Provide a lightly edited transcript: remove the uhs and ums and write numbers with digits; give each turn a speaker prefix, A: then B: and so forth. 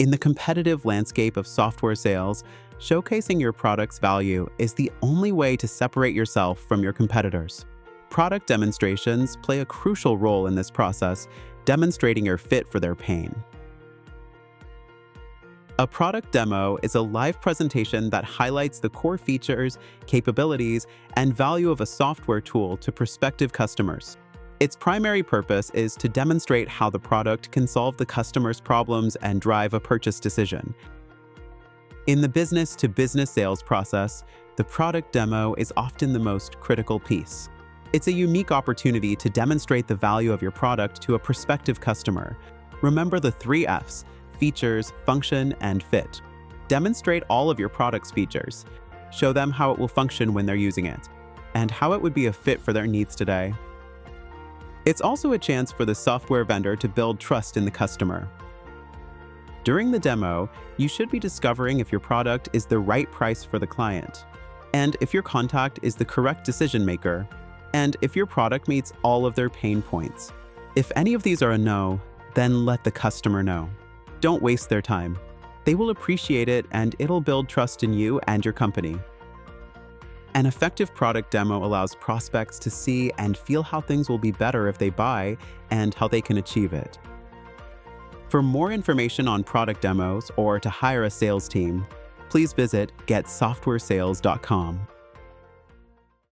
A: In the competitive landscape of software sales, showcasing your product's value is the only way to separate yourself from your competitors. Product demonstrations play a crucial role in this process, demonstrating your fit for their pain. A product demo is a live presentation that highlights the core features, capabilities, and value of a software tool to prospective customers. Its primary purpose is to demonstrate how the product can solve the customer's problems and drive a purchase decision. In the business-to-business sales process, the product demo is often the most critical piece. It's a unique opportunity to demonstrate the value of your product to a prospective customer. Remember the 3 F's: features, function, and fit. Demonstrate all of your product's features. Show them how it will function when they're using it, and how it would be a fit for their needs today. It's also a chance for the software vendor to build trust in the customer. During the demo, you should be discovering if your product is the right price for the client, and if your contact is the correct decision maker, and if your product meets all of their pain points. If any of these are a no, then let the customer know. Don't waste their time. They will appreciate it, and it'll build trust in you and your company. An effective product demo allows prospects to see and feel how things will be better if they buy and how they can achieve it. For more information on product demos or to hire a sales team, please visit getsoftwaresales.com.